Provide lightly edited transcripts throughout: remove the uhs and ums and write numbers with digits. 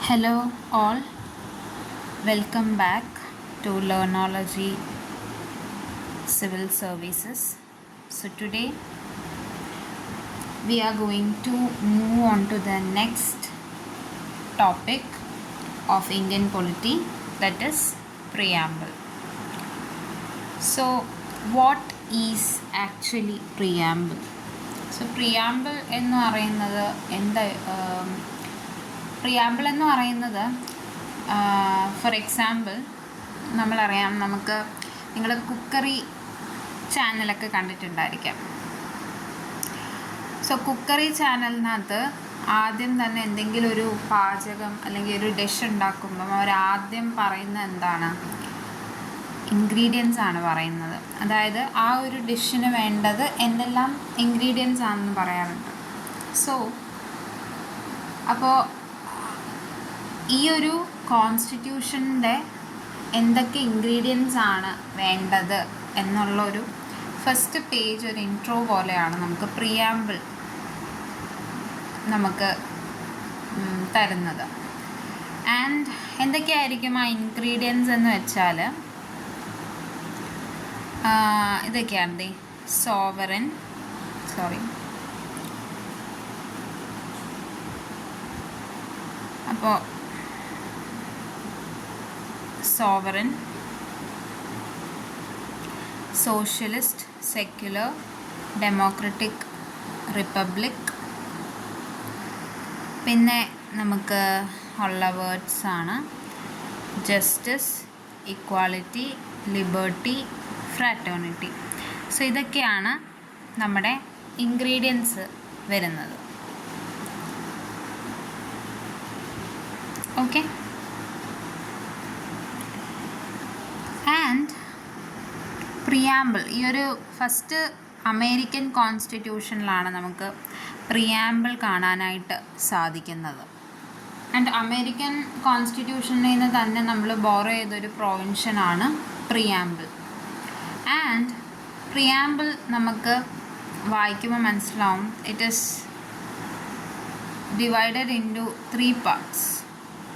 Hello, all. Welcome back to Learnology Civil Services. So, today we are going to move on to the next topic of Indian polity, that is preamble. So, what is actually preamble? So, preamble എന്ന് പറയുന്നത് preamble എന്ന് പറയുന്നത് for example നമ്മളറിയാം, നിങ്ങൾ cookery ചാനലൊക്കെ കണ്ടിട്ടുണ്ടായിരിക്കാം. So cookery ചാനലിനകത്ത് ആദ്യം തന്നെ എന്തെങ്കിലും ഒരു പാചകം അല്ലെങ്കിൽ ഒരു ഡിഷ് ഉണ്ടാക്കുമ്പം അവരാദ്യം പറയുന്നത് എന്താണ്? ഇൻഗ്രീഡിയൻസ് ആണ് പറയുന്നത്. അതായത് ആ ഒരു ഡിഷിന് വേണ്ടത് എന്തെല്ലാം ഇൻഗ്രീഡിയൻസ് ആണെന്ന് പറയാറുണ്ട്. സോ അപ്പോൾ ഈ ഒരു കോൺസ്റ്റിറ്റ്യൂഷൻ്റെ എന്തൊക്കെ ഇൻഗ്രീഡിയൻസ് ആണ് വേണ്ടത് എന്നുള്ളൊരു ഫസ്റ്റ് പേജ്, ഒരു ഇൻട്രോ പോലെയാണ് നമുക്ക് പ്രിയാമ്പിൾ നമുക്ക് തരുന്നത്. ആൻഡ് എന്തൊക്കെയായിരിക്കും ആ ഇൻഗ്രീഡിയൻസ് എന്ന് വെച്ചാൽ ഇതൊക്കെയാണ്. അപ്പോൾ sovereign, socialist, secular, democratic, republic. പിന്നെ നമുക്ക് ഉള്ള വേർഡ്സ് ആണ് justice, equality, liberty, fraternity. So ഇതൊക്കെയാണ് നമ്മുടെ ഇൻഗ്രീഡിയൻസ് വരുന്നത്. ഓക്കെ. ആൻഡ് പ്രിയാമ്പിൾ, ഈ ഒരു ഫസ്റ്റ് അമേരിക്കൻ കോൺസ്റ്റിറ്റ്യൂഷനിലാണ് നമുക്ക് പ്രിയാമ്പിൾ കാണാനായിട്ട് സാധിക്കുന്നത്. ആൻഡ് അമേരിക്കൻ കോൺസ്റ്റിറ്റ്യൂഷനിൽ നിന്ന് തന്നെ നമ്മൾ ബോറോ ചെയ്തൊരു പ്രൊവിൻഷനാണ് പ്രിയാമ്പിൾ. ആൻഡ് പ്രിയാമ്പിൾ നമുക്ക് വായിക്കുമ്പോൾ മനസ്സിലാവും, it is divided into 3 parts.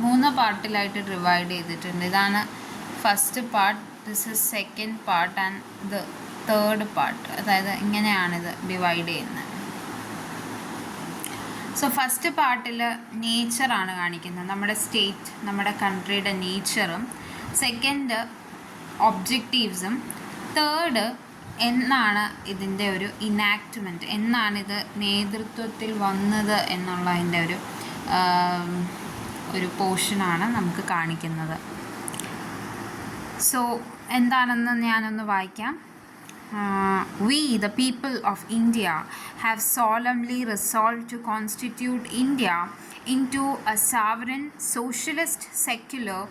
3 പാർട്ടിലായിട്ട് ഡിവൈഡ് ചെയ്തിട്ടുണ്ട്. ഇതാണ് first part, this is second part and the third part. അതായത് ഇങ്ങനെയാണിത് ഡിവൈഡ് ചെയ്യുന്നത്. സോ ഫസ്റ്റ് പാർട്ടിൽ നേച്ചറാണ് കാണിക്കുന്നത്, നമ്മുടെ സ്റ്റേറ്റ്, നമ്മുടെ കൺട്രിയുടെ നേച്ചറും. സെക്കൻഡ് ഒബ്ജക്റ്റീവ്സും. തേർഡ് എന്നാണ് ഇതിൻ്റെ ഒരു ഇനാക്ട്മെൻറ്റ്, എന്നാണിത് നേതൃത്വത്തിൽ വന്നത് എന്നുള്ളതിൻ്റെ ഒരു പോർഷനാണ് നമുക്ക് കാണിക്കുന്നത്. സോ എന്താണെന്ന് ഞാനൊന്ന് വായിക്കാം. We, the people of India, have solemnly resolved to constitute India into a sovereign, socialist, secular,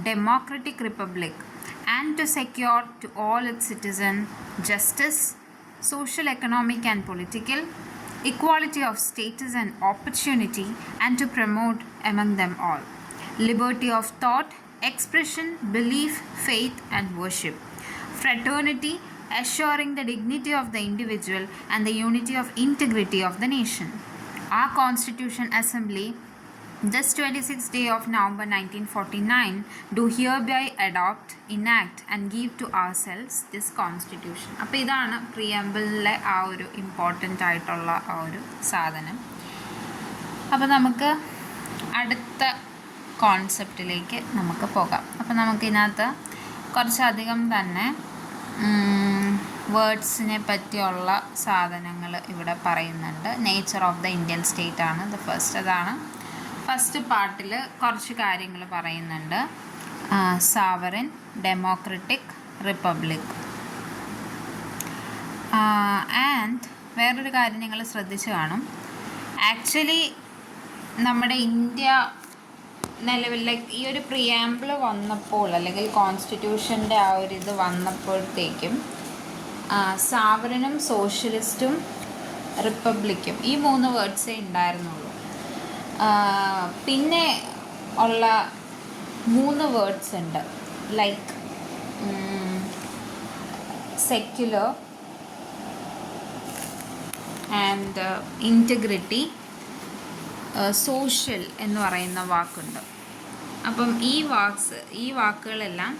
democratic republic, and to secure to all its citizens justice, social, economic, and political, equality of status and opportunity, and to promote among them all liberty of thought, expression, belief, faith, and worship, fraternity, assuring the dignity of the individual and the unity of integrity of the nation. Our Constitution Assembly, this 26th day of November 1949, do hereby adopt, enact, and give to ourselves this Constitution. അപ്പോൾ ഇതാണ് പ്രിയമ്പിളിലെ ആ ഒരു important ആയിട്ടുള്ള ആ ഒരു സാധനം. അപ്പോൾ നമുക്ക് അടുത്ത കോൺസെപ്റ്റിലേക്ക് നമുക്ക് പോകാം. അപ്പോൾ നമുക്കിതിനകത്ത് കുറച്ചധികം തന്നെ വേർഡ്സിനെ പറ്റിയുള്ള സാധനങ്ങൾ ഇവിടെ പറയുന്നുണ്ട്. Nature of the Indian state ആണ് ദ ഫസ്റ്റ്. അതാണ് ഫസ്റ്റ് പാർട്ടിൽ കുറച്ച് കാര്യങ്ങൾ പറയുന്നുണ്ട്. Sovereign, democratic, republic. ആൻഡ് വേറൊരു കാര്യം നിങ്ങൾ ശ്രദ്ധിച്ച് കാണും, ആക്ച്വലി നമ്മുടെ ഇന്ത്യ നിലവിലേക്ക് ഈ ഒരു പ്രിയാമ്പിൾ വന്നപ്പോൾ, അല്ലെങ്കിൽ കോൺസ്റ്റിറ്റ്യൂഷൻ്റെ ആ ഒരു ഇത് വന്നപ്പോഴത്തേക്കും സോവറിനും സോഷ്യലിസ്റ്റും റിപ്പബ്ലിക്കും ഈ 3 വേർഡ്സേ ഉണ്ടായിരുന്നുള്ളൂ. പിന്നെ ഉള്ള 3 വേർഡ്സ് ഉണ്ട്, like secular and integrity, social എന്ന് പറയുന്ന വാക്കുണ്ട്. അപ്പം ഈ വാക്കുകളെല്ലാം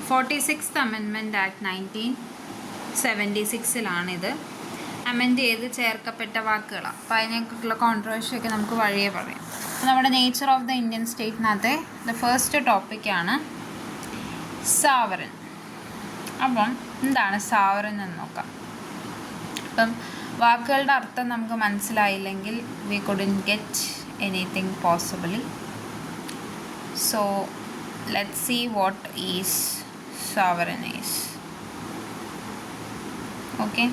46th അമെൻമെൻറ്റ് ആക്ട് 1976 അമെൻഡ് ചെയ്ത് ചേർക്കപ്പെട്ട വാക്കുകളാണ്. അപ്പോൾ അതിനെക്കുറിച്ചുള്ള കോൺട്രവേഴ്സിയൊക്കെ നമുക്ക് വഴിയേ പറയാം. നമ്മുടെ നേച്ചർ ഓഫ് ദ ഇന്ത്യൻ സ്റ്റേറ്റിനകത്തെ ദ ഫസ്റ്റ് ടോപ്പിക്കാണ് സാവറൻ. അപ്പം എന്താണ് സാവറൻ എന്ന് നോക്കാം. അപ്പം വാക്കുകളുടെ അർത്ഥം നമുക്ക് മനസ്സിലായില്ലെങ്കിൽ we couldn't get anything possibly. So let's see what is sovereign is. Okay.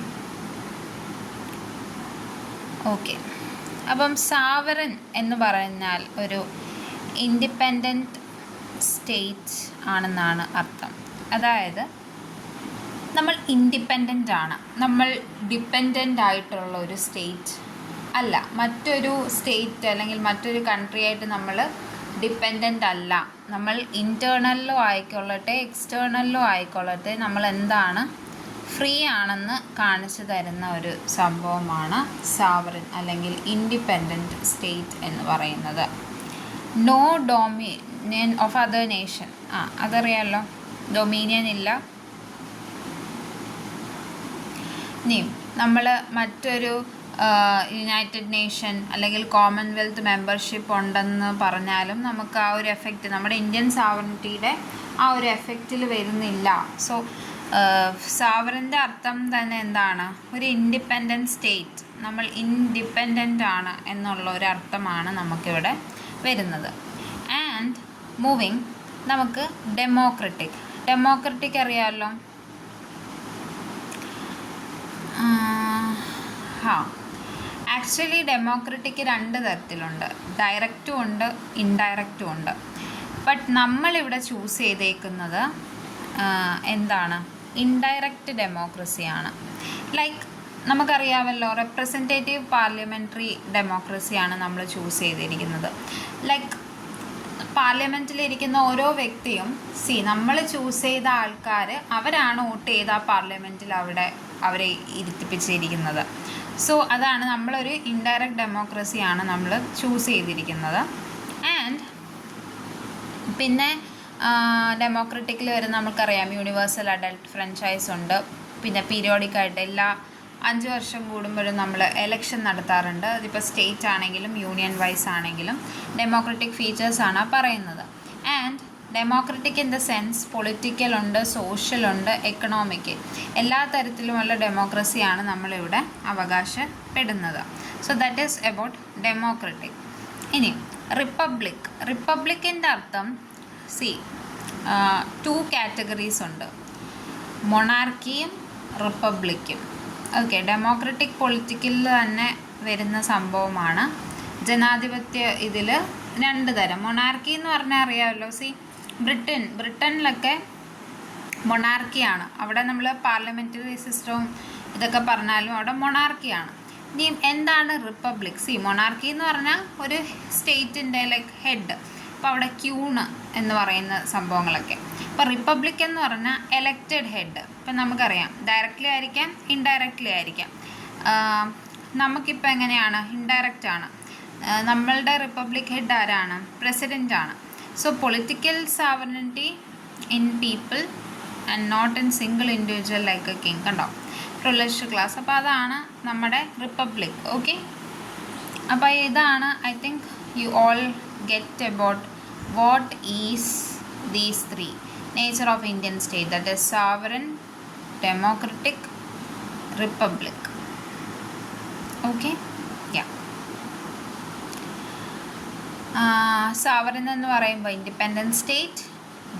അപ്പം സാവറൻ എന്ന് പറഞ്ഞാൽ ഒരു ഇൻഡിപെൻഡൻറ്റ് സ്റ്റേറ്റ് ആണെന്നാണ് അർത്ഥം. അതായത് നമ്മൾ ഇൻഡിപെൻഡൻ്റ് ആണ്, നമ്മൾ ഡിപ്പെൻഡൻ്റ് ആയിട്ടുള്ള ഒരു സ്റ്റേറ്റ് അല്ല. മറ്റൊരു സ്റ്റേറ്റ് അല്ലെങ്കിൽ മറ്റൊരു കൺട്രി ആയിട്ട് നമ്മൾ ഡിപ്പെൻഡൻ്റ് അല്ല. നമ്മൾ ഇൻറ്റേർണലിലും ആയിക്കൊള്ളട്ടെ എക്സ്റ്റേർണലിലും ആയിക്കൊള്ളട്ടെ നമ്മൾ എന്താണ്, ഫ്രീ ആണെന്ന് കാണിച്ചു തരുന്ന ഒരു സംഭവമാണ് സാവറൻ അല്ലെങ്കിൽ ഇൻഡിപെൻഡൻറ്റ് സ്റ്റേറ്റ് എന്ന് പറയുന്നത്. No dominion of other nation. അതറിയാമല്ലോ, ഡൊമീനിയൻ ഇല്ല. ഇനി നമ്മൾ മറ്റൊരു യുണൈറ്റഡ് നേഷൻ അല്ലെങ്കിൽ കോമൺവെൽത്ത് മെമ്പർഷിപ്പ് ഉണ്ടെന്ന് പറഞ്ഞാലും നമുക്ക് ആ ഒരു എഫക്റ്റ് നമ്മുടെ ഇന്ത്യൻ സാവറിനിറ്റിയുടെ ആ ഒരു എഫക്റ്റിൽ വരുന്നില്ല. സോ സാവറിൻ്റെ അർത്ഥം തന്നെ എന്താണ്, ഒരു ഇൻഡിപെൻഡൻറ്റ് സ്റ്റേറ്റ്, നമ്മൾ ഇൻഡിപെൻഡൻ്റ് ആണ് എന്നുള്ള ഒരു അർത്ഥമാണ് നമുക്കിവിടെ വരുന്നത്. ആൻഡ് മൂവിങ് നമുക്ക് ഡെമോക്രറ്റിക് അറിയാമല്ലോ. ആക്ച്വലി ഡെമോക്രറ്റിക് 2 തരത്തിലുണ്ട്, ഡയറക്റ്റും ഉണ്ട് ഇൻഡയറക്റ്റും ഉണ്ട്. ബട്ട് നമ്മളിവിടെ ചൂസ് ചെയ്തേക്കുന്നത് എന്താണ്, ഇൻഡയറക്റ്റ് ഡെമോക്രസിയാണ്. ലൈക്ക് നമുക്കറിയാമല്ലോ, റെപ്രസെൻറ്റേറ്റീവ് പാർലമെൻ്ററി ഡെമോക്രസിയാണ് നമ്മൾ ചൂസ് ചെയ്തിരിക്കുന്നത്. ലൈക്ക് പാർലമെൻറ്റിലിരിക്കുന്ന ഓരോ വ്യക്തിയും നമ്മൾ ചൂസ് ചെയ്ത ആൾക്കാർ അവരാണ് വോട്ട് ചെയ്ത ആ പാർലമെൻറ്റിൽ അവരെ ഇരുത്തിപ്പിച്ചിരിക്കുന്നത്. സോ അതാണ് നമ്മളൊരു ഇൻഡയറക്റ്റ് ഡെമോക്രസിയാണ് നമ്മൾ ചൂസ് ചെയ്തിരിക്കുന്നത്. ആൻഡ് പിന്നെ ഡെമോക്രറ്റിക്കിൽ വരുന്ന നമുക്കറിയാം യൂണിവേഴ്സൽ അഡൽട്ട് ഫ്രാഞ്ചൈസ് ഉണ്ട്. പിന്നെ പീരിയോഡിക്കായിട്ട് എല്ലാ 5 വർഷം കൂടുമ്പോഴും നമ്മൾ എലക്ഷൻ നടത്താറുണ്ട്. അതിപ്പോൾ സ്റ്റേറ്റ് ആണെങ്കിലും യൂണിയൻ വൈസ് ആണെങ്കിലും ഡെമോക്രറ്റിക് ഫീച്ചേഴ്സാണ് പറയുന്നത്. And democratic in the sense political ഉണ്ട്, സോഷ്യൽ ഉണ്ട്, എക്കണോമിക്, എല്ലാ തരത്തിലുമുള്ള ഡെമോക്രസിയാണ് നമ്മളിവിടെ അവകാശപ്പെടുന്നത്. So that is about democratic. ഇനി റിപ്പബ്ലിക്കിൻ്റെ അർത്ഥം 2 കാറ്റഗറീസ് ഉണ്ട്, മൊണാർക്കിയും റിപ്പബ്ലിക്കും. ഓക്കെ, ഡെമോക്രറ്റിക് പൊളിറ്റിക്കലിൽ തന്നെ വരുന്ന സംഭവമാണ്. ജനാധിപത്യ ഇതിൽ 2 തരം. മൊണാർക്കി എന്ന് പറഞ്ഞാൽ അറിയാമല്ലോ, ബ്രിട്ടനിലൊക്കെ മൊണാർക്കിയാണ്. അവിടെ നമ്മൾ പാർലമെൻ്ററി സിസ്റ്റവും ഇതൊക്കെ പറഞ്ഞാലും അവിടെ മൊണാർക്കിയാണ്. ഇനി എന്താണ് റിപ്പബ്ലിക്? മൊണാർക്കി എന്ന് പറഞ്ഞാൽ ഒരു സ്റ്റേറ്റിൻ്റെ ലൈക്ക് ഹെഡ്. അപ്പോൾ അവിടെ ക്യൂണ് എന്ന് പറയുന്ന സംഭവങ്ങളൊക്കെ. ഇപ്പോൾ റിപ്പബ്ലിക് എന്ന് പറഞ്ഞാൽ എലക്റ്റഡ് ഹെഡ്. ഇപ്പം നമുക്കറിയാം ഡയറക്റ്റ്ലി ആയിരിക്കാം ഇൻഡയറക്റ്റ്ലി ആയിരിക്കാം. നമുക്കിപ്പോൾ എങ്ങനെയാണ്, ഇൻഡയറക്റ്റ് ആണ്. നമ്മളുടെ റിപ്പബ്ലിക് ഹെഡ് ആരാണ്? പ്രസിഡൻ്റ് ആണ്. So political sovereignty in people and not in single individual like a king. കണ്ടോ, പ്രിവിലേജ്ഡ് ക്ലാസ്. അപ്പോൾ അതാണ് നമ്മുടെ റിപ്പബ്ലിക്. ഓക്കെ, അപ്പോൾ ഇതാണ് I think you all get about what is these 3 nature of Indian state, that is sovereign, democratic, republic. Okay, yeah. Sovereign എന്ന് പറയുമ്പോൾ independent state,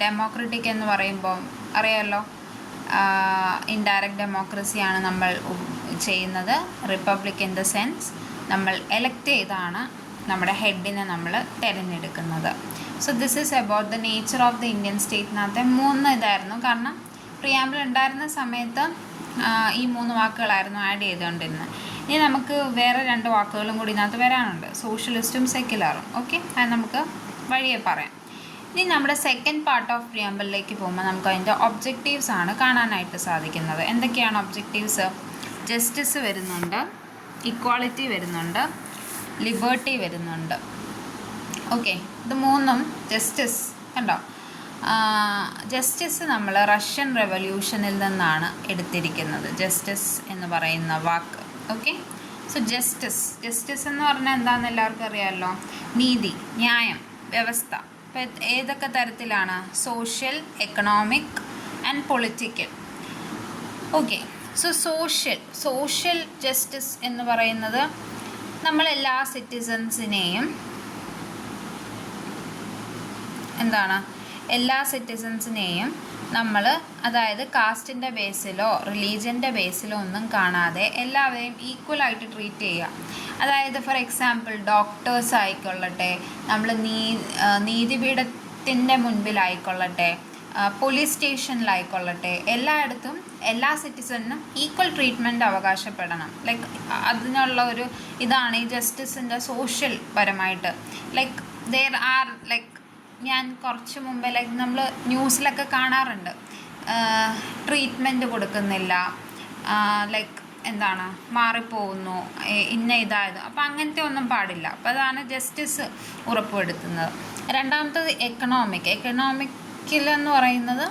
democratic എന്ന് പറയുമ്പോൾ അറിയാമല്ലോ ഇൻഡയറക്റ്റ് ഡെമോക്രസിയാണ് നമ്മൾ ചെയ്യുന്നത്. റിപ്പബ്ലിക് ഇൻ ദ സെൻസ് നമ്മൾ എലക്ട് ചെയ്താണ് നമ്മുടെ ഹെഡിനെ നമ്മൾ തിരഞ്ഞെടുക്കുന്നത്. So this is about the nature of the Indian സ്റ്റേറ്റിനകത്തെ 3 ഇതായിരുന്നു. കാരണം പ്രിയാമ്പിൾ ഉണ്ടായിരുന്ന സമയത്ത് ഈ 3 വാക്കുകളായിരുന്നു ആഡ് ചെയ്തുകൊണ്ടിരുന്നത്. ഇനി നമുക്ക് വേറെ 2 വാക്കുകളും കൂടി ഇതിനകത്ത് വരാനുണ്ട്, സോഷ്യലിസ്റ്റും സെക്യുലറും. ഓക്കെ, അത് നമുക്ക് വഴിയെ പറയാം. ഇനി നമ്മുടെ സെക്കൻഡ് പാർട്ട് ഓഫ് പ്രിയാമ്പിളിലേക്ക് പോകുമ്പോൾ നമുക്ക് അതിൻ്റെ ഒബ്ജക്റ്റീവ്സ് ആണ് കാണാനായിട്ട് സാധിക്കുന്നത്. എന്തൊക്കെയാണ് ഒബ്ജക്റ്റീവ്സ്? ജസ്റ്റിസ് വരുന്നുണ്ട്, ഇക്വാളിറ്റി വരുന്നുണ്ട്, ലിബർട്ടി വരുന്നുണ്ട്. ഓക്കെ, ഇത് മൂന്നും ജസ്റ്റിസ് കണ്ടോ. ജസ്റ്റിസ് നമ്മൾ റഷ്യൻ റെവല്യൂഷനിൽ നിന്നാണ് എടുത്തിരിക്കുന്നത്, ജസ്റ്റിസ് എന്ന് പറയുന്ന വാക്ക്. ഓക്കെ, സോ ജസ്റ്റിസ് എന്ന് പറഞ്ഞാൽ എന്താണെന്ന് എല്ലാവർക്കും അറിയാമല്ലോ. നീതി, ന്യായം, വ്യവസ്ഥ. ഇപ്പം ഏതൊക്കെ തരത്തിലാണ്? Social, economic and political. Okay, so social justice എന്ന് പറയുന്നത് നമ്മളെല്ലാ സിറ്റിസൺസിനെയും എല്ലാ സിറ്റിസൺസിനെയും നമ്മൾ, അതായത് കാസ്റ്റിൻ്റെ ബേസിലോ റിലീജിയൻ്റെ ബേസിലോ ഒന്നും കാണാതെ എല്ലാവരെയും ഈക്വലായിട്ട് ട്രീറ്റ് ചെയ്യുക. അതായത് ഫോർ എക്സാമ്പിൾ ഡോക്ടേഴ്സ് ആയിക്കൊള്ളട്ടെ, നമ്മൾ നീതിപീഠത്തിൻ്റെ മുൻപിലായിക്കൊള്ളട്ടെ, പോലീസ് സ്റ്റേഷനിലായിക്കൊള്ളട്ടെ, എല്ലായിടത്തും എല്ലാ സിറ്റിസണിനും ഈക്വൽ ട്രീറ്റ്മെൻറ്റ് അവകാശപ്പെടണം. ലൈക്ക് അതിനുള്ള ഒരു ഇതാണ് ഈ ജസ്റ്റിസിൻ്റെ സോഷ്യൽ പരമായിട്ട്. ലൈക്ക് ദെയർ ആർ ലൈക്ക് ഞാൻ കുറച്ച് മുമ്പേ ലൈക്ക് നമ്മൾ ന്യൂസിലൊക്കെ കാണാറുണ്ട്, ട്രീറ്റ്മെൻറ്റ് കൊടുക്കുന്നില്ല, ലൈക്ക് മാറിപ്പോകുന്നു, ഇതായത്. അപ്പോൾ അങ്ങനത്തെ ഒന്നും പാടില്ല. അപ്പോൾ അതാണ് ജസ്റ്റിസ് ഉറപ്പുവരുത്തുന്നത്. രണ്ടാമത്തത് എക്കണോമിക്കിലെന്ന് പറയുന്നത്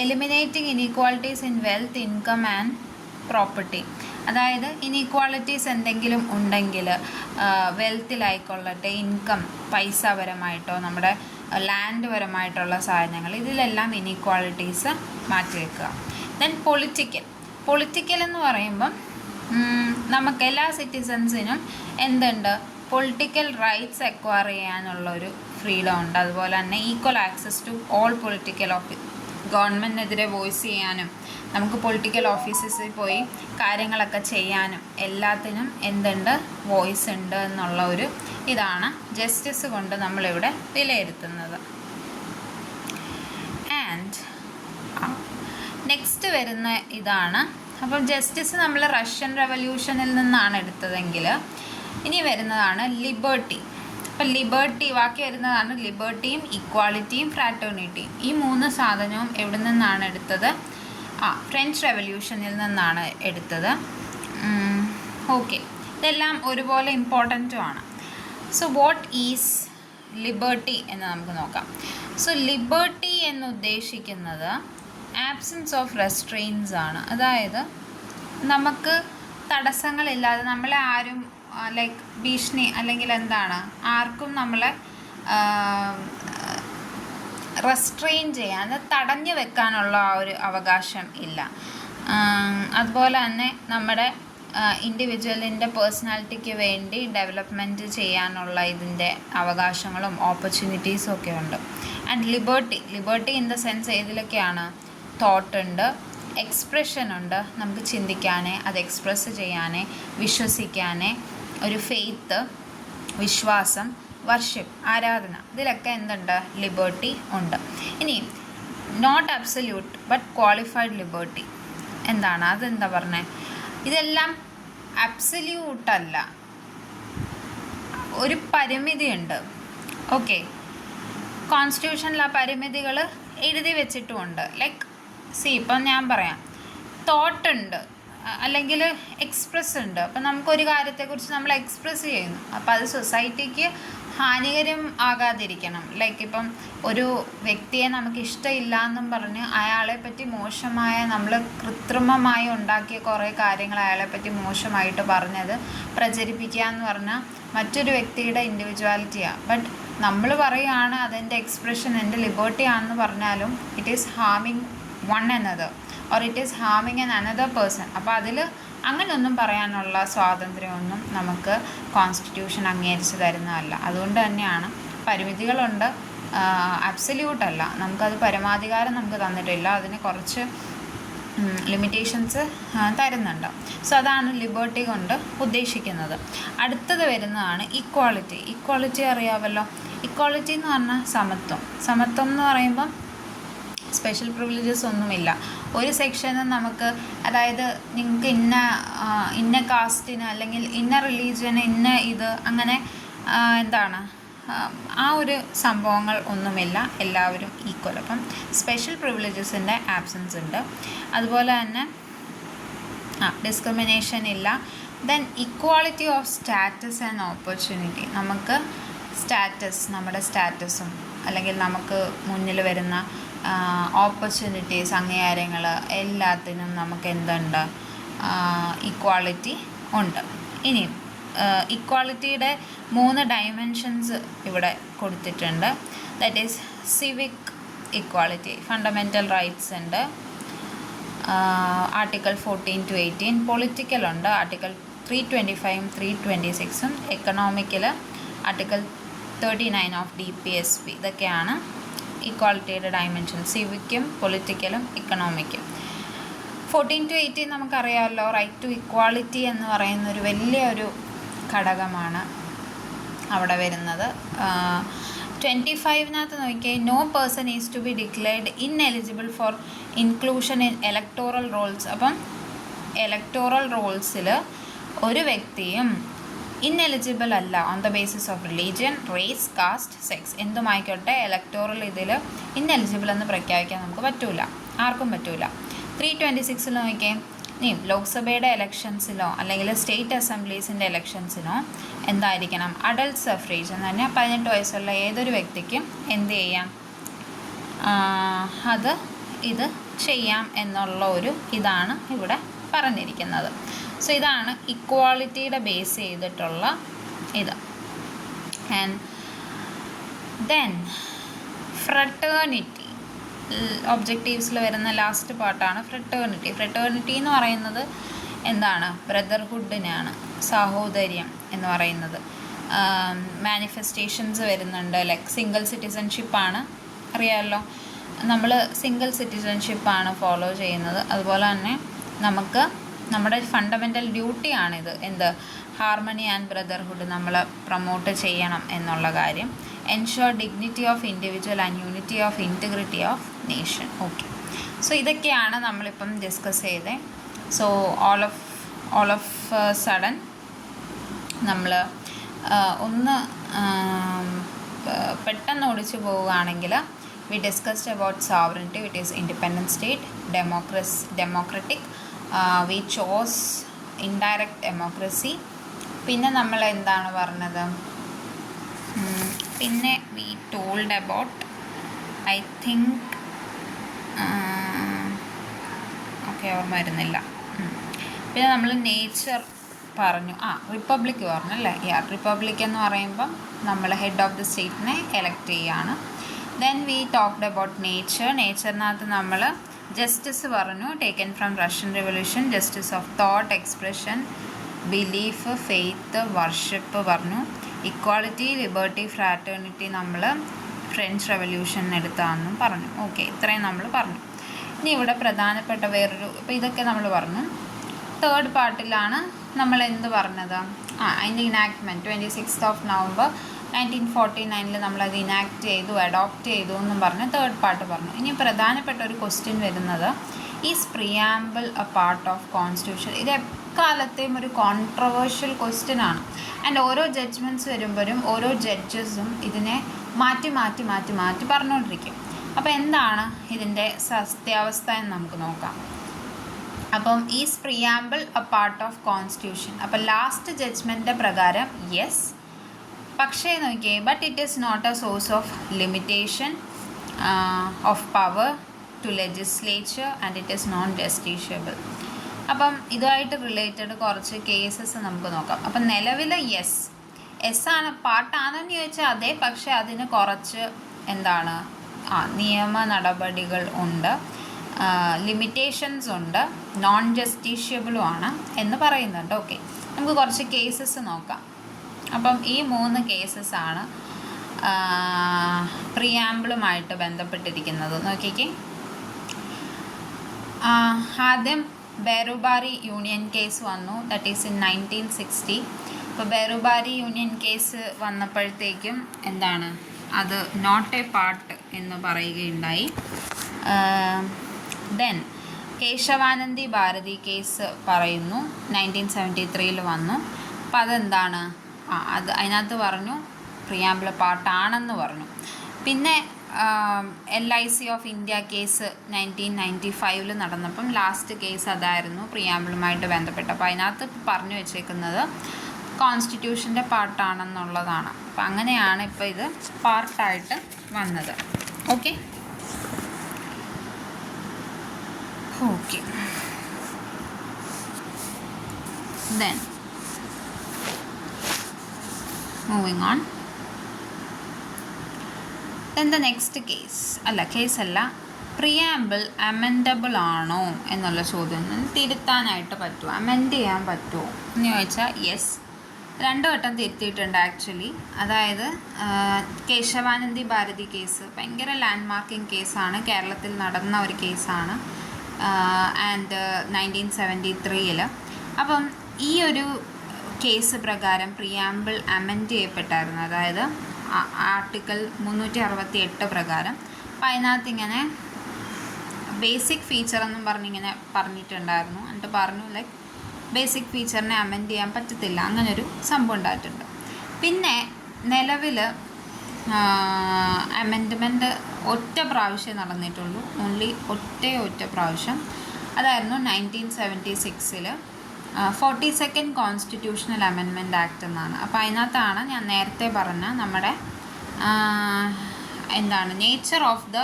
eliminating inequalities in wealth, income and property. അതായത് ഇനീക്വാളിറ്റീസ് എന്തെങ്കിലും ഉണ്ടെങ്കിൽ വെൽത്തിലായിക്കൊള്ളട്ടെ, ഇൻകം പൈസ പരമായിട്ടോ നമ്മുടെ ലാൻഡ് പരമായിട്ടുള്ള സാധനങ്ങൾ, ഇതിലെല്ലാം ഇനീക്വാളിറ്റീസ് മാറ്റിവെക്കുക. ദെൻ പൊളിറ്റിക്കൽ എന്ന് പറയുമ്പം നമുക്ക് എല്ലാ സിറ്റിസൺസിനും പൊളിറ്റിക്കൽ റൈറ്റ്സ് അക്വയർ ചെയ്യാനുള്ളൊരു ഫ്രീഡം ഉണ്ട്. അതുപോലെ തന്നെ equal access to all political office, ഗവൺമെൻറ്റിനെതിരെ വോയിസ് ചെയ്യാനും നമുക്ക് പൊളിറ്റിക്കൽ ഓഫീസസിൽ പോയി കാര്യങ്ങളൊക്കെ ചെയ്യാനും എല്ലാത്തിനും വോയിസ് ഉണ്ട് എന്നുള്ള ഒരു ഇതാണ് ജസ്റ്റിസ് കൊണ്ട് നമ്മളിവിടെ വിലയിരുത്തുന്നത്. ആൻഡ് നെക്സ്റ്റ് വരുന്ന ഇതാണ്. അപ്പം ജസ്റ്റിസ് നമ്മൾ റഷ്യൻ റെവല്യൂഷനിൽ നിന്നാണ് എടുത്തതെങ്കിൽ ഇനി വരുന്നതാണ് ലിബർട്ടി. അപ്പം ബാക്കി വരുന്നതാണ് ലിബർട്ടിയും ഇക്വാളിറ്റിയും ഫ്രാറ്റേണിറ്റിയും. ഈ മൂന്ന് സാധനവും എവിടെ നിന്നാണ് എടുത്തത്? ഫ്രഞ്ച് റെവല്യൂഷനിൽ നിന്നാണ് എടുത്തത്. ഓക്കെ, ഇതെല്ലാം ഒരുപോലെ ഇമ്പോർട്ടൻറ്റുമാണ്. സോ വാട്ട് ഈസ് ലിബർട്ടി എന്ന് നമുക്ക് നോക്കാം. സോ ലിബർട്ടി എന്ന് ഉദ്ദേശിക്കുന്നത് ആബ്സെൻസ് ഓഫ് റെസ്ട്രെയിൻസ് ആണ്. അതായത് നമുക്ക് തടസ്സങ്ങളില്ലാതെ നമ്മളെ ആരും ലൈക്ക് ഭീഷണി അല്ലെങ്കിൽ ആർക്കും നമ്മളെ റെസ്ട്രെയിൻ ചെയ്യാൻ, തടഞ്ഞു വെക്കാനുള്ള ആ ഒരു അവകാശം ഇല്ല. അതുപോലെ തന്നെ നമ്മുടെ ഇൻഡിവിജ്വലിൻ്റെ പേഴ്സണാലിറ്റിക്ക് വേണ്ടി ഡെവലപ്മെൻറ്റ് ചെയ്യാനുള്ള ഇതിൻ്റെ അവകാശങ്ങളും ഓപ്പർച്യൂണിറ്റീസും ഒക്കെ ഉണ്ട്. And liberty in the sense ഏതിലൊക്കെയാണ്? തോട്ട് ഉണ്ട്, എക്സ്പ്രഷൻ ഉണ്ട്, നമുക്ക് ചിന്തിക്കാനേ, അത് എക്സ്പ്രസ് ചെയ്യാനേ, വിശ്വസിക്കാനേ, ഒരു ഫെയ്ത്ത്, വിശ്വാസം, വർഷിപ്പ്, ആരാധന, ഇതിലൊക്കെ ലിബർട്ടി ഉണ്ട്. ഇനി not absolute but qualified liberty അതെന്താ പറഞ്ഞത്? ഇതെല്ലാം അബ്സല്യൂട്ടല്ല, ഒരു പരിമിതിയുണ്ട്. ഓക്കെ, കോൺസ്റ്റിറ്റ്യൂഷനിൽ ആ പരിമിതികൾ എഴുതി വെച്ചിട്ടുമുണ്ട്. ലൈക്ക് ഇപ്പം ഞാൻ പറയാം, തോട്ടുണ്ട് അല്ലെങ്കിൽ എക്സ്പ്രസ് ഉണ്ട്. അപ്പം നമുക്കൊരു കാര്യത്തെക്കുറിച്ച് നമ്മൾ എക്സ്പ്രസ് ചെയ്യുന്നു, അപ്പോൾ അത് സൊസൈറ്റിക്ക് ഹാനികരം ആകാതിരിക്കണം. ലൈക്ക് ഇപ്പം ഒരു വ്യക്തിയെ നമുക്ക് ഇഷ്ടമില്ല എന്നും പറഞ്ഞ് അയാളെ പറ്റി മോശമായ, നമ്മൾ കൃത്രിമമായി ഉണ്ടാക്കിയ കുറേ കാര്യങ്ങൾ അയാളെപ്പറ്റി മോശമായിട്ട് പറഞ്ഞത് പ്രചരിപ്പിക്കുക എന്ന് പറഞ്ഞാൽ മറ്റൊരു വ്യക്തിയുടെ ഇൻഡിവിജ്വാലിറ്റിയാണ്. ബട്ട് നമ്മൾ പറയുകയാണ് അതെൻ്റെ എക്സ്പ്രഷൻ, എൻ്റെ ലിബർട്ടി ആണെന്ന് പറഞ്ഞാലും it is ഹാമിങ് one another or it is ഹാമിങ് an another person. അപ്പോൾ അതിൽ അങ്ങനെയൊന്നും പറയാനുള്ള സ്വാതന്ത്ര്യമൊന്നും നമുക്ക് കോൺസ്റ്റിറ്റ്യൂഷൻ അംഗീകരിച്ച് തരുന്നതല്ല. അതുകൊണ്ട് തന്നെയാണ് പരിമിതികളുണ്ട്, അബ്സല്യൂട്ടല്ല. നമുക്കത് പരമാധികാരം നമുക്ക് തന്നിട്ടില്ല, അതിന് കുറച്ച് ലിമിറ്റേഷൻസ് തരുന്നുണ്ട്. സോ അതാണ് ലിബർട്ടി കൊണ്ട് ഉദ്ദേശിക്കുന്നത്. അടുത്തത് വരുന്നതാണ് ഇക്വാളിറ്റി അറിയാമല്ലോ. ഇക്വാളിറ്റി എന്ന് പറഞ്ഞാൽ സമത്വം എന്ന് പറയുമ്പം സ്പെഷ്യൽ പ്രിവിലേജസ് ഒന്നുമില്ല. ഒരു സെക്ഷന് നമുക്ക്, അതായത് നിങ്ങൾക്ക് ഇന്ന കാസ്റ്റിന് അല്ലെങ്കിൽ ഇന്ന റിലീജിയന് ഇത് അങ്ങനെ ആ ഒരു സംഭവങ്ങൾ ഒന്നുമില്ല, എല്ലാവരും ഈക്വൽ. അപ്പം സ്പെഷ്യൽ പ്രിവിലേജസിൻ്റെ ആബ്സെൻസ് ഉണ്ട്. അതുപോലെ തന്നെ ഡിസ്ക്രിമിനേഷൻ ഇല്ല, then equality of status and opportunity. നമുക്ക് നമ്മുടെ സ്റ്റാറ്റസും അല്ലെങ്കിൽ നമുക്ക് മുന്നിൽ വരുന്ന ഓപ്പർച്യൂണിറ്റീസ്, അംഗീകാരങ്ങൾ എല്ലാത്തിനും നമുക്ക് എന്തുണ്ട്, ഇക്വാളിറ്റി ഉണ്ട്. ഇനിയും ഇക്വാളിറ്റിയുടെ 3 ഡയമെൻഷൻസ് ഇവിടെ കൊടുത്തിട്ടുണ്ട്. That is civic equality, fundamental rights ഉണ്ട്, ആർട്ടിക്കിൾ 14 to 18. പൊളിറ്റിക്കൽ ഉണ്ട്, article 325 326. Economical article 39 of DPSP. ഇതൊക്കെയാണ് ഇക്വാളിറ്റിയുടെ ഡയമെൻഷൻ, സിവിക്കും പൊളിറ്റിക്കലും ഇക്കണോമിക്കും. 14 to 18 നമുക്കറിയാമല്ലോ, റൈറ്റ് ടു ഇക്വാളിറ്റി എന്ന് പറയുന്നൊരു വലിയൊരു ഘടകമാണ് അവിടെ വരുന്നത്. 25-നകത്ത് നോക്കിയാൽ no person is to be declared ineligible for inclusion in electoral rolls. അപ്പം ഇലക്ടോറൽ റോൾസിൽ ഒരു വ്യക്തിയും ഇൻഎലിജിബിൾ അല്ല on the basis of religion, race, caste, sex, എന്തുമായിക്കോട്ടെ ഇലക്ടോറൽ ഇതിൽ ഇൻഎലിജിബിൾ എന്ന് പ്രഖ്യാപിക്കാൻ നമുക്ക് പറ്റൂല, ആർക്കും പറ്റൂല. 326 നോക്കിയേ, ഇനി ലോക്സഭയുടെ എലക്ഷൻസിലോ അല്ലെങ്കിൽ സ്റ്റേറ്റ് അസംബ്ലീസിൻ്റെ എലക്ഷൻസിനോ എന്തായിരിക്കണം, അഡൾട്ട് സഫ്രേജ് എന്ന് പറഞ്ഞാൽ 18 വയസ്സുള്ള ഏതൊരു വ്യക്തിക്കും എന്ത് ചെയ്യാം, ഇത് ചെയ്യാം എന്നുള്ള ഒരു ഇതാണ് ഇവിടെ പറഞ്ഞിരിക്കുന്നത്. സോ ഇതാണ് ഇക്വാളിറ്റിയുടെ ബേസ് ചെയ്തിട്ടുള്ള ഇത്. ആൻഡ് ദെൻ ഫ്രട്ടേണിറ്റി, ഒബ്ജക്റ്റീവ്സിൽ വരുന്ന ലാസ്റ്റ് പാർട്ടാണ് ഫ്രട്ടേണിറ്റി. ഫ്രട്ടേണിറ്റി എന്ന് പറയുന്നത് എന്താണ്, ബ്രദർഹുഡിനാണ്, സാഹോദര്യം എന്ന് പറയുന്നത്. മാനിഫെസ്റ്റേഷൻസ് വരുന്നുണ്ട്, ലൈക്ക് സിംഗിൾ സിറ്റിസൺഷിപ്പാണ്, അറിയാമല്ലോ, നമ്മൾ സിംഗിൾ സിറ്റിസൺഷിപ്പാണ് ഫോളോ ചെയ്യുന്നത്. അതുപോലെ തന്നെ നമുക്ക് നമ്മുടെ ഫണ്ടമെൻ്റൽ ഡ്യൂട്ടിയാണിത്, എന്ത്, ഹാർമണി ആൻഡ് ബ്രദർഹുഡ് നമ്മൾ പ്രൊമോട്ട് ചെയ്യണം എന്നുള്ള കാര്യം. Ensure dignity of individual and unity of integrity of nation. Okay, so ഇതൊക്കെയാണ് നമ്മളിപ്പം ഡിസ്കസ് ചെയ്തത്. സോ ഓൾ ഓഫ് സഡൻ നമ്മൾ ഒന്ന് പെട്ടെന്ന് ഓടിച്ചു പോവുകയാണെങ്കിൽ, we discussed about sovereignty, with is independent state, democratic, we chose indirect democracy. പിന്നെ നമ്മൾ എന്താണ് പറഞ്ഞത്, പിന്നെ we told about, I think okay ഓർമ്മ വരുന്നില്ല. പിന്നെ നമ്മൾ നേച്ചർ പറഞ്ഞു, റിപ്പബ്ലിക് പറഞ്ഞു അല്ലേ. റിപ്പബ്ലിക് എന്ന് പറയുമ്പം നമ്മൾ ഹെഡ് ഓഫ് ദി സ്റ്റേറ്റിനെ എലക്ട് ചെയ്യുകയാണ്. ദെൻ വി ടോക്ക്ഡ് അബൌട്ട് നേച്ചറിനകത്ത് നമ്മൾ ജസ്റ്റിസ് പറഞ്ഞു, taken from Russian revolution, justice of thought, expression, belief, faith, worship പറഞ്ഞു. ഇക്വാളിറ്റി, ലിബർട്ടി, ഫ്രാറ്റേണിറ്റി നമ്മൾ ഫ്രഞ്ച് റെവല്യൂഷൻ എടുത്താണെന്നും പറഞ്ഞു. ഓക്കെ, ഇത്രയും നമ്മൾ പറഞ്ഞു. ഇനി ഇവിടെ പ്രധാനപ്പെട്ട വേറൊരു, ഇപ്പോൾ ഇതൊക്കെ നമ്മൾ പറഞ്ഞു. തേർഡ് പാർട്ടിലാണ് നമ്മൾ എന്ത് പറഞ്ഞത്, അതിൻ്റെ ഇനാക്ട്മെൻറ്റ് 26th November 1949 നമ്മളത് ഇനാക്ട് ചെയ്തു, അഡോപ്റ്റ് ചെയ്തു എന്നും പറഞ്ഞ് തേർഡ് പാർട്ട് പറഞ്ഞു. ഇനി പ്രധാനപ്പെട്ട ഒരു ക്വസ്റ്റ്യൻ വരുന്നത്, is preamble a part of constitution. ഇത് എക്കാലത്തെയും ഒരു കോൺട്രവേഴ്ഷ്യൽ ക്വസ്റ്റ്യൻ ആണ്. ആൻഡ് ഓരോ ജഡ്ജ്മെൻറ്റ്സ് വരുമ്പോഴും ഓരോ ജഡ്ജസും ഇതിനെ മാറ്റി മാറ്റി മാറ്റി മാറ്റി പറഞ്ഞുകൊണ്ടിരിക്കും. അപ്പോൾ എന്താണ് ഇതിൻ്റെ സത്യാവസ്ഥ എന്ന് നമുക്ക് നോക്കാം. അപ്പം is preamble a part of constitution. അപ്പം ലാസ്റ്റ് ജഡ്ജ്മെൻറ്റിൻ്റെ പ്രകാരം യെസ്, പക്ഷേ നോക്കിയേ, but it is not a source of limitation of power to legislature and it is non justiciable. അപ്പം ഇതുമായിട്ട് റിലേറ്റഡ് കുറച്ച് കേസസ് നമുക്ക് നോക്കാം. അപ്പം നിലവിൽ എസ് ആണ്, പാർട്ടാണെന്ന് ചോദിച്ചാൽ അതെ, പക്ഷേ അതിന് കുറച്ച് എന്താണ്, നിയമ നടപടികൾ ഉണ്ട്, ലിമിറ്റേഷൻസ് ഉണ്ട്, നോൺ ജസ്റ്റീഷ്യബിളും ആണ് എന്ന് പറയുന്നുണ്ട്. ഓക്കെ, നമുക്ക് കുറച്ച് കേസസ് നോക്കാം. അപ്പം ഈ 3 കേസസാണ് പ്രിയാമ്പിളുമായിട്ട് ബന്ധപ്പെട്ടിരിക്കുന്നത്. നോക്കിക്കേ, ആദ്യം ബെറുബാരി യൂണിയൻ കേസ് വന്നു, ദാറ്റ് ഈസ് ഇൻ 1960. അപ്പോൾ ബെറുബാരി യൂണിയൻ കേസ് വന്നപ്പോഴത്തേക്കും എന്താണ്, അത് നോട്ട് എ പാർട്ട് എന്ന് പറയുകയുണ്ടായി. ദെൻ കേശവാനന്ദി ഭാരതി കേസ് പറയുന്നു, 1973 വന്നു. അപ്പം അതെന്താണ്, അതിനകത്ത് പറഞ്ഞു പ്രിയാമ്പിൾ പാർട്ടാണെന്ന് പറഞ്ഞു. പിന്നെ LIC ഓഫ് ഇന്ത്യ കേസ് 1995 നടന്നപ്പം ലാസ്റ്റ് കേസ് അതായിരുന്നു പ്രിയാമ്പിളുമായിട്ട് ബന്ധപ്പെട്ട്. അപ്പോൾ അതിനകത്ത് പറഞ്ഞു വെച്ചേക്കുന്നത് കോൺസ്റ്റിറ്റ്യൂഷൻ്റെ പാർട്ടാണെന്നുള്ളതാണ്. അപ്പം അങ്ങനെയാണ് ഇപ്പോൾ ഇത് പാർട്ടായിട്ട് വന്നത്. Okay okay then moving on. Then the next കേസല്ല പ്രിയാമ്പിൾ അമെൻഡബിൾ ആണോ എന്നുള്ള ചോദ്യം തിരുത്താനായിട്ട് പറ്റുമോ, അമെൻഡ് ചെയ്യാൻ പറ്റുമോ എന്ന് ചോദിച്ചാൽ യെസ്. 2 വട്ടം തിരുത്തിയിട്ടുണ്ട് ആക്ച്വലി. അതായത് കേശവാനന്ദി ഭാരതി കേസ് ഭയങ്കര ലാൻഡ് മാർക്കിംഗ് കേസാണ്, കേരളത്തിൽ നടന്ന ഒരു കേസാണ് ആൻഡ് 1973. അപ്പം ഈ ഒരു കേസ് പ്രകാരം പ്രിയാമ്പിൾ അമെൻഡ് ചെയ്യപ്പെട്ടായിരുന്നു, അതായത് ആർട്ടിക്കിൾ 368 പ്രകാരം. അപ്പം അതിനകത്ത് ഇങ്ങനെ ബേസിക് ഫീച്ചർ എന്നും പറഞ്ഞിങ്ങനെ പറഞ്ഞിട്ടുണ്ടായിരുന്നു. എന്നിട്ട് പറഞ്ഞു ലൈക്ക് ബേസിക് ഫീച്ചറിനെ അമെൻഡ് ചെയ്യാൻ പറ്റത്തില്ല, അങ്ങനൊരു സംഭവം ഉണ്ടായിട്ടുണ്ട്. പിന്നെ നിലവിൽ അമെൻഡ്മെൻറ്റ് ഒറ്റ പ്രാവശ്യം നടന്നിട്ടുള്ളൂ, ഓൺലി ഒറ്റ പ്രാവശ്യം. അതായിരുന്നു 1976 42nd കോൺസ്റ്റിറ്റ്യൂഷണൽ അമെൻഡ്മെൻറ്റ് ആക്ട് എന്നാണ്. അപ്പോൾ അതിനകത്താണ് ഞാൻ നേരത്തെ പറഞ്ഞ നമ്മുടെ nature of the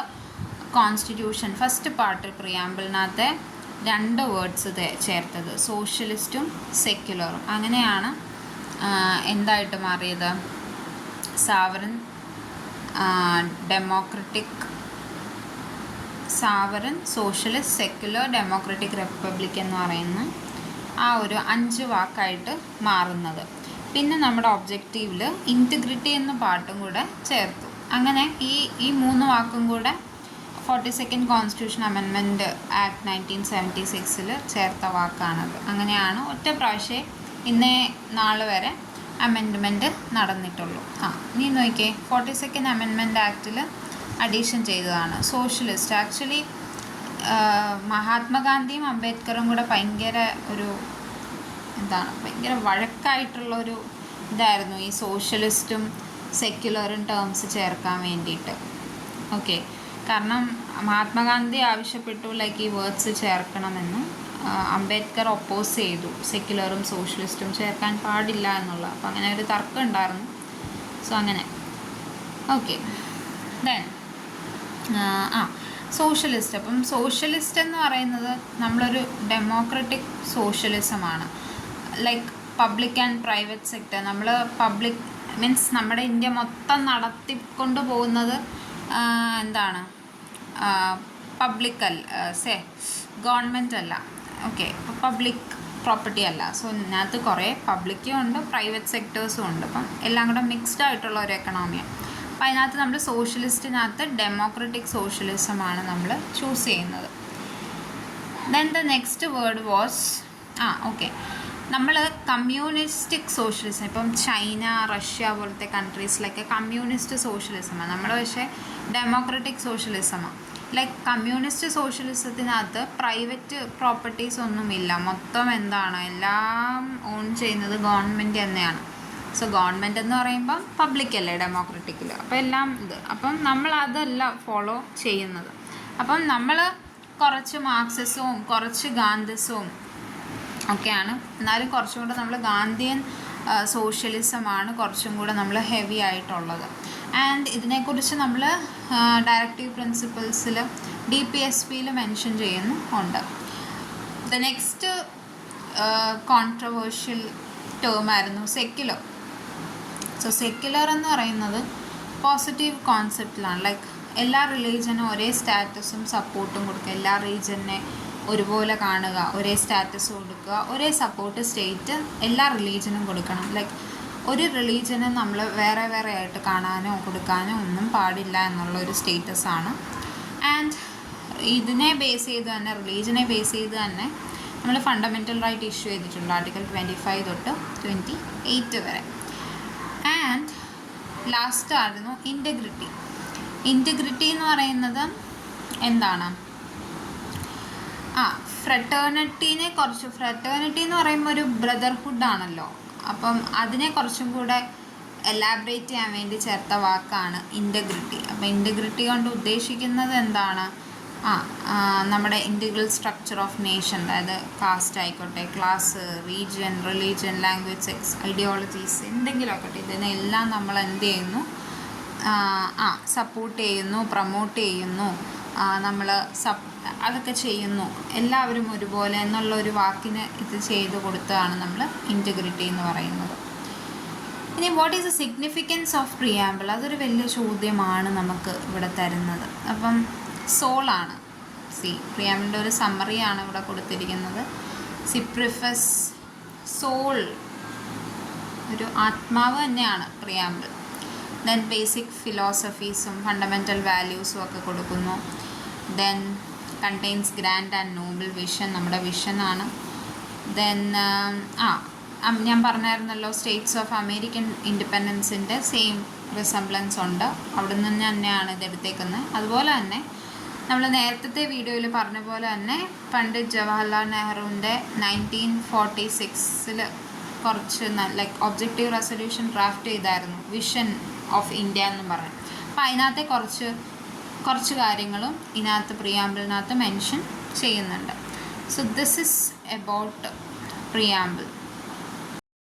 constitution first part പ്രിയാമ്പിളിനകത്തെ 2 വേർഡ്സ് ചേർത്തത്, സോഷ്യലിസ്റ്റും സെക്യുലറും. അങ്ങനെയാണ് എന്തായിട്ട് മാറിയത്, സാവറൻ സോഷ്യലിസ്റ്റ് സെക്യുലർ ഡെമോക്രാറ്റിക് റിപ്പബ്ലിക് എന്ന് പറയുന്ന ആ ഒരു 5 വാക്കായിട്ട് മാറുന്നത്. പിന്നെ നമ്മുടെ ഒബ്ജക്റ്റീവിൽ ഇൻറ്റഗ്രിറ്റി എന്ന പാട്ടും കൂടെ ചേർത്തു. അങ്ങനെ ഈ 3 വാക്കും കൂടെ 42nd കോൺസ്റ്റിറ്റ്യൂഷൻ അമെൻഡ്മെൻറ്റ് ആക്ട് 1976 ചേർത്ത വാക്കാണത്. അങ്ങനെയാണ് ഒറ്റ പ്രാവശ്യം ഇന്നേ നാൾ വരെ അമെൻഡ്മെൻറ്റ് നടന്നിട്ടുള്ളൂ. ഇനി നോക്കിയേ, 42nd അമെൻഡ്മെൻറ്റ് ആക്റ്റിൽ അഡീഷൻ ചെയ്തതാണ് സോഷ്യലിസ്റ്റ്. ആക്ച്വലി മഹാത്മാഗാന്ധിയും അംബേദ്കറും കൂടെ ഭയങ്കര വഴക്കായിട്ടുള്ളൊരു ഇതായിരുന്നു ഈ സോഷ്യലിസ്റ്റും സെക്യുലറും ടേംസ് ചേർക്കാൻ വേണ്ടിയിട്ട്. ഓക്കെ, കാരണം മഹാത്മാഗാന്ധി ആവശ്യപ്പെട്ടു ലൈക്ക് ഈ വേർഡ്സ് ചേർക്കണമെന്നും അംബേദ്കർ ഒപ്പോസ് ചെയ്തു സെക്യുലറും സോഷ്യലിസ്റ്റും ചേർക്കാൻ പാടില്ല എന്നുള്ള. അപ്പോൾ അങ്ങനെ ഒരു തർക്കം ഉണ്ടായിരുന്നു. സോ അങ്ങനെ ഓക്കെ. Then socialist. അപ്പം സോഷ്യലിസ്റ്റ് എന്ന് പറയുന്നത് നമ്മളൊരു ഡെമോക്രാറ്റിക് സോഷ്യലിസമാണ്. Like public and private sector, നമ്മൾ പബ്ലിക് മീൻസ് നമ്മുടെ ഇന്ത്യ മൊത്തം നടത്തിക്കൊണ്ട് പോകുന്നത് പബ്ലിക് ഗവൺമെൻറ് അല്ല. ഓക്കെ, പബ്ലിക് പ്രോപ്പർട്ടി അല്ല. സോ ഇതിനകത്ത് കുറേ പബ്ലിക്കും ഉണ്ട് പ്രൈവറ്റ് സെക്ടേഴ്സും ഉണ്ട്. അപ്പം എല്ലാം കൂടെ മിക്സ്ഡ് ആയിട്ടുള്ള ഒരു എക്കണോമിയാണ്. അപ്പം അതിനകത്ത് നമ്മൾ സോഷ്യലിസ്റ്റിനകത്ത് ഡെമോക്രാറ്റിക് സോഷ്യലിസമാണ് നമ്മൾ ചൂസ് ചെയ്യുന്നത്. Then the next word was okay, നമ്മൾ കമ്മ്യൂണിസ്റ്റിക് സോഷ്യലിസം. ഇപ്പം ചൈന, റഷ്യ പോലത്തെ കൺട്രീസിലൊക്കെ കമ്മ്യൂണിസ്റ്റ് സോഷ്യലിസമാണ്. നമ്മൾ പക്ഷേ ഡെമോക്രാറ്റിക് സോഷ്യലിസമാണ്. ലൈക്ക് കമ്മ്യൂണിസ്റ്റ് സോഷ്യലിസത്തിനകത്ത് പ്രൈവറ്റ് പ്രോപ്പർട്ടീസ് ഒന്നുമില്ല, മൊത്തം എല്ലാം ഓൺ ചെയ്യുന്നത് ഗവൺമെൻറ് തന്നെയാണ്. സോ ഗവൺമെൻറ് എന്ന് പറയുമ്പം പബ്ലിക് അല്ലേ ഡെമോക്രാറ്റിക്കിൽ, അപ്പോൾ എല്ലാം അപ്പം നമ്മൾ അതല്ല ഫോളോ ചെയ്യുന്നത്. അപ്പം നമ്മൾ കുറച്ച് മാർക്സിസവും കുറച്ച് ഗാന്ധിസവും ഒക്കെയാണ്, എന്നാലും കുറച്ചും കൂടെ നമ്മൾ ഗാന്ധിയൻ സോഷ്യലിസമാണ് കുറച്ചും കൂടെ നമ്മൾ ഹെവി ആയിട്ടുള്ളത്. ആൻഡ് ഇതിനെക്കുറിച്ച് നമ്മൾ ഡയറക്റ്റീവ് പ്രിൻസിപ്പിൾസിൽ DPSPയിൽ മെൻഷൻ ചെയ്യുന്നുണ്ട്. ദ നെക്സ്റ്റ് കോൺട്രവേഴ്ഷ്യൽ ടേം ആയിരുന്നു സെക്യുലർ. സോ സെക്യുലർ എന്ന് പറയുന്നത് പോസിറ്റീവ് കോൺസെപ്റ്റിലാണ്. ലൈക്ക് എല്ലാ റിലീജനും ഒരേ സ്റ്റാറ്റസും സപ്പോർട്ടും കൊടുക്കുക, എല്ലാ റിലീജനെ ഒരുപോലെ കാണുക, ഒരേ സ്റ്റാറ്റസ് കൊടുക്കുക, ഒരേ സപ്പോർട്ട് സ്റ്റേറ്റ് എല്ലാ റിലീജനും കൊടുക്കണം. ലൈക്ക് ഒരു റിലീജനെ നമ്മൾ വേറെ വേറെ ആയിട്ട് കാണാനോ കൊടുക്കാനോ ഒന്നും പാടില്ല എന്നുള്ളൊരു സ്റ്റേറ്റസാണ്. ആൻഡ് ഇതിനെ ബേസ് ചെയ്ത് തന്നെ, റിലീജനെ ബേസ് ചെയ്ത് തന്നെ നമ്മൾ ഫണ്ടമെൻ്റൽ റൈറ്റ് ഇഷ്യൂ ചെയ്തിട്ടുണ്ട് ആർട്ടിക്കിൾ 25 തൊട്ട് 28 വരെ. ആൻഡ് ലാസ്റ്റ് ആയിരുന്നു ഇൻറ്റഗ്രിറ്റി. ഇൻറ്റഗ്രിറ്റി എന്ന് പറയുന്നത് എന്താണ്? ഫ്രറ്റേണിറ്റി എന്ന് പറയുമ്പോൾ ഒരു ബ്രദർഹുഡ് ആണല്ലോ. അപ്പം അതിനെ കുറച്ചും കൂടെ എലാബറേറ്റ് ചെയ്യാൻ വേണ്ടി ചേർത്ത വാക്കാണ് ഇൻറ്റഗ്രിറ്റി. അപ്പോൾ ഇൻറ്റഗ്രിറ്റി കൊണ്ട് ഉദ്ദേശിക്കുന്നത് എന്താണ്? നമ്മുടെ ഇൻറ്റഗ്രൽ സ്ട്രക്ചർ ഓഫ് നേഷൻ, അതായത് കാസ്റ്റ് ആയിക്കോട്ടെ, class, region, religion, language, sex, ideologies, എന്തെങ്കിലും ആക്കട്ടെ, ഇതിനെല്ലാം നമ്മൾ എന്ത് ചെയ്യുന്നു? സപ്പോർട്ട് ചെയ്യുന്നു, പ്രൊമോട്ട് ചെയ്യുന്നു, നമ്മൾ അതൊക്കെ ചെയ്യുന്നു, എല്ലാവരും ഒരുപോലെ എന്നുള്ള ഒരു വാക്കിന് ഇത് ചെയ്ത് കൊടുത്തതാണ് നമ്മൾ ഇൻറ്റഗ്രിറ്റി എന്ന് പറയുന്നത്. ഇനി what is the significance of preamble? അതൊരു വലിയ ചോദ്യമാണ് നമുക്ക് ഇവിടെ തരുന്നത്. അപ്പം സോളാണ്. പ്രിയാമ്പിളിൻ്റെ ഒരു സമ്മറിയാണ് ഇവിടെ കൊടുത്തിരിക്കുന്നത്. പ്രിഫസ് സോൾ, ഒരു ആത്മാവ് തന്നെയാണ് പ്രിയാമ്പിൾ. ദെൻ ബേസിക് ഫിലോസഫീസും ഫണ്ടമെൻ്റൽ വാല്യൂസും ഒക്കെ കൊടുക്കുന്നു. Then contains grand and noble vision, നമ്മുടെ വിഷനാണ്. ദെൻ ഞാൻ പറഞ്ഞായിരുന്നല്ലോ, സ്റ്റേറ്റ്സ് ഓഫ് അമേരിക്കൻ ഇൻഡിപെൻഡൻസിൻ്റെ സെയിം റിസംബ്ലൻസ് ഉണ്ട്, അവിടെ നിന്ന് തന്നെയാണ് ഇതെടുത്തേക്കുന്നത്. അതുപോലെ തന്നെ നമ്മൾ നേരത്തെ വീഡിയോയിൽ പറഞ്ഞ പോലെ തന്നെ പണ്ഡിറ്റ് ജവഹർലാൽ നെഹ്റുവിൻ്റെ 1946 കുറച്ച് ലൈക്ക് ഒബ്ജക്റ്റീവ് റെസൊല്യൂഷൻ ഡ്രാഫ്റ്റ് ചെയ്തായിരുന്നു, വിഷൻ ഓഫ് ഇന്ത്യ എന്ന് പറഞ്ഞു. അപ്പോൾ അതിനകത്തെ കുറച്ച് കാര്യങ്ങളും ഇതിനകത്ത് പ്രിയാമ്പിളിനകത്ത് മെൻഷൻ ചെയ്യുന്നുണ്ട്. So this is about preamble.